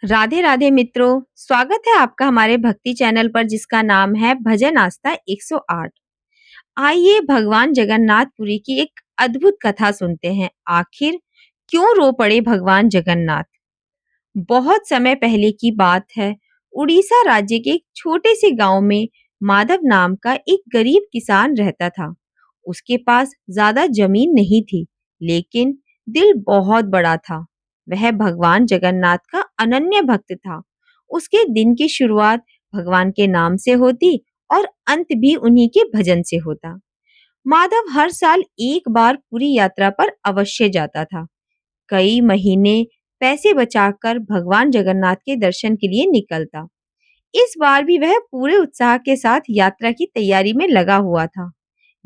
राधे राधे मित्रों, स्वागत है आपका हमारे भक्ति चैनल पर जिसका नाम है भजन आस्था 108। आइए भगवान जगन्नाथपुरी की एक अद्भुत कथा सुनते हैं। आखिर क्यों रो पड़े भगवान जगन्नाथ। बहुत समय पहले की बात है। उड़ीसा राज्य के एक छोटे से गांव में माधव नाम का एक गरीब किसान रहता था। उसके पास ज्यादा जमीन नहीं थी, लेकिन दिल बहुत बड़ा था। वह भगवान जगन्नाथ का अनन्य भक्त था। उसके दिन की शुरुआत भगवान के नाम से होती और अंत भी उन्हीं के भजन से होता। माधव हर साल एक बार पूरी यात्रा पर अवश्य जाता था। कई महीने पैसे बचाकर भगवान जगन्नाथ के दर्शन के लिए निकलता। इस बार भी वह पूरे उत्साह के साथ यात्रा की तैयारी में लगा हुआ था।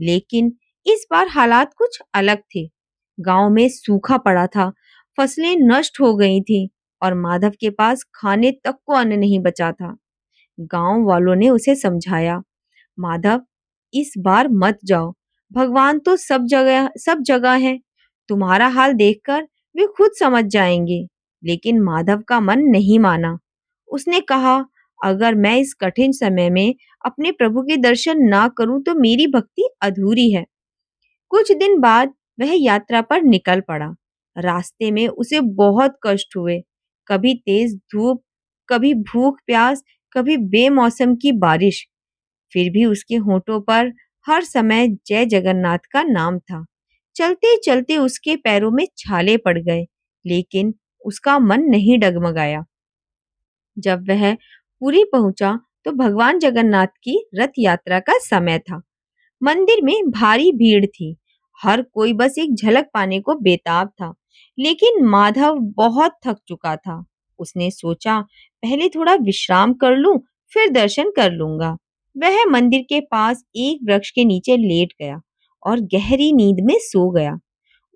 लेकिन इस बार हालात कुछ अलग थे। गांव में सूखा पड़ा था, फसलें नष्ट हो गई थीं और माधव के पास खाने तक को अन्न नहीं बचा था। गांव वालों ने उसे समझाया, माधव, इस बार मत जाओ। भगवान तो सब जगह है। तुम्हारा हाल देखकर वे खुद समझ जाएंगे। लेकिन माधव का मन नहीं माना। उसने कहा, अगर मैं इस कठिन समय में अपने प्रभु के दर्शन ना करूं तो मेरी भक्ति अधूरी है। कुछ दिन बाद वह यात्रा पर निकल पड़ा। रास्ते में उसे बहुत कष्ट हुए। कभी तेज धूप, कभी भूख प्यास, कभी बेमौसम की बारिश। फिर भी उसके होठों पर हर समय जय जगन्नाथ का नाम था। चलते चलते उसके पैरों में छाले पड़ गए, लेकिन उसका मन नहीं डगमगाया। जब वह पुरी पहुंचा तो भगवान जगन्नाथ की रथ यात्रा का समय था। मंदिर में भारी भीड़ थी। हर कोई बस एक झलक पाने को बेताब था। लेकिन माधव बहुत थक चुका था। उसने सोचा, पहले थोड़ा विश्राम कर लूं, फिर दर्शन कर लूंगा। वह मंदिर के पास एक वृक्ष के नीचे लेट गया और गहरी नींद में सो गया।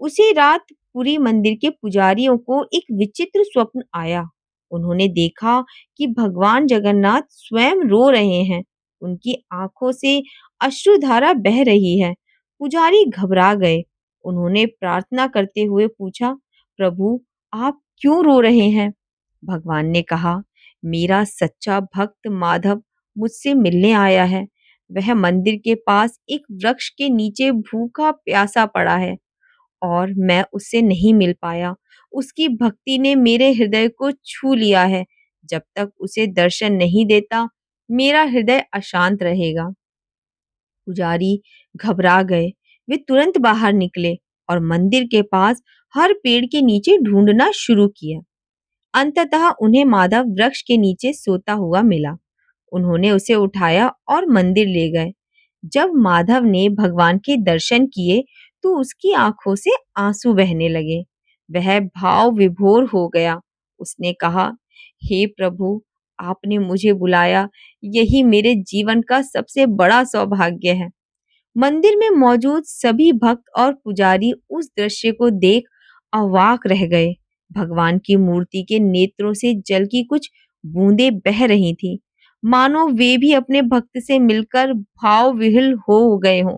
उसी रात पूरी मंदिर के पुजारियों को एक विचित्र स्वप्न आया। उन्होंने देखा कि भगवान जगन्नाथ स्वयं रो रहे हैं। उनकी आंखों से अश्रुधारा बह रही है। पुजारी घबरा गए। उन्होंने प्रार्थना करते हुए पूछा, प्रभु, आप क्यों रो रहे हैं? भगवान ने कहा, मेरा सच्चा भक्त माधव मुझसे मिलने आया है। वह मंदिर के पास एक वृक्ष के नीचे भूखा प्यासा पड़ा है और मैं उससे नहीं मिल पाया। उसकी भक्ति ने मेरे हृदय को छू लिया है। जब तक उसे दर्शन नहीं देता, मेरा हृदय अशांत रहेगा। पुजारी घबरा गए। वे तुरंत बाहर निकले और मंदिर के पास हर पेड़ के नीचे ढूंढना शुरू किया। अंततः उन्हें माधव वृक्ष के नीचे सोता हुआ मिला। उन्होंने उसे उठाया और मंदिर ले गए। जब माधव ने भगवान के दर्शन किए तो उसकी आंखों से आंसू बहने लगे। वह भाव विभोर हो गया। उसने कहा, हे प्रभु, आपने मुझे बुलाया, यही मेरे जीवन का सबसे बड़ा सौभाग्य है। मंदिर में मौजूद सभी भक्त और पुजारी उस दृश्य को देख अवाक रह गए। भगवान की मूर्ति के नेत्रों से जल की कुछ बूंदें बह रही थीं, मानो वे भी अपने भक्त से मिलकर भाव विह्वल हो गए हों।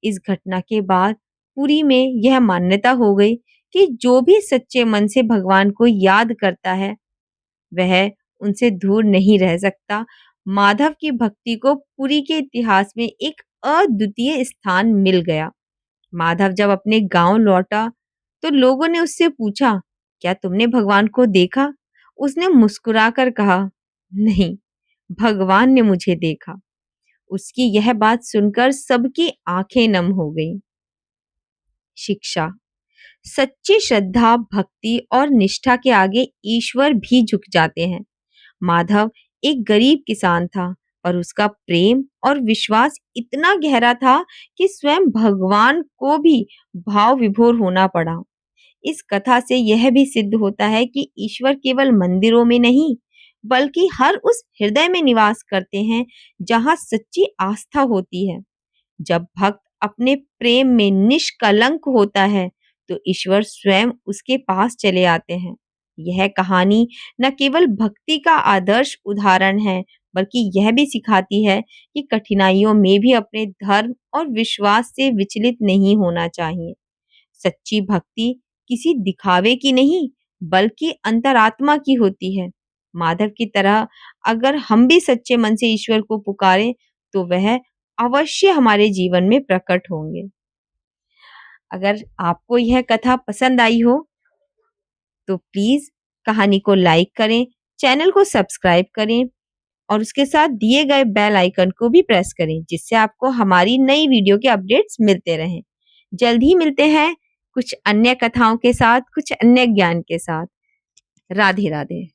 इस घटना के बाद पुरी में यह मान्यता हो गई कि जो भी सच्चे मन से भगवान को याद करता है, वह उनसे दूर नहीं रह सकता। माधव की भक्ति को पुरी के इतिहास में एक अद्वितीय स्थान मिल गया। माधव जब अपने गांव लौटा तो लोगों ने उससे पूछा, क्या तुमने भगवान को देखा? उसने मुस्कुराकर कहा, नहीं, भगवान ने मुझे देखा। उसकी यह बात सुनकर सबकी आंखें नम हो गईं। शिक्षा। सच्ची श्रद्धा, भक्ति और निष्ठा के आगे ईश्वर भी झुक जाते हैं। माधव एक गरीब किसान था, पर उसका प्रेम और विश्वास इतना गहरा था कि स्वयं भगवान को भी भाव विभोर होना पड़ा। इस कथा से यह भी सिद्ध होता है कि ईश्वर केवल मंदिरों में नहीं, बल्कि हर उस हृदय में निवास करते हैं जहां सच्ची आस्था होती है। जब भक्त अपने प्रेम में निष्कलंक होता है, तो ईश्वर स्वयं उसके पास चले आते हैं। यह कहानी न केवल भक्ति का आदर्श उदाहरण है, बल्कि यह भी सिखाती है कि कठिनाइयों में भी अपने धर्म और विश्वास से विचलित नहीं होना चाहिए। सच्ची भक्ति किसी दिखावे की नहीं, बल्कि अंतरात्मा की होती है। माधव की तरह अगर हम भी सच्चे मन से ईश्वर को पुकारें तो वह अवश्य हमारे जीवन में प्रकट होंगे। अगर आपको यह कथा पसंद आई हो तो प्लीज कहानी को लाइक करें, चैनल को सब्सक्राइब करें और उसके साथ दिए गए बेल आइकन को भी प्रेस करें, जिससे आपको हमारी नई वीडियो के अपडेट्स मिलते रहें। जल्द ही मिलते हैं कुछ अन्य कथाओं के साथ, कुछ अन्य ज्ञान के साथ। राधे राधे।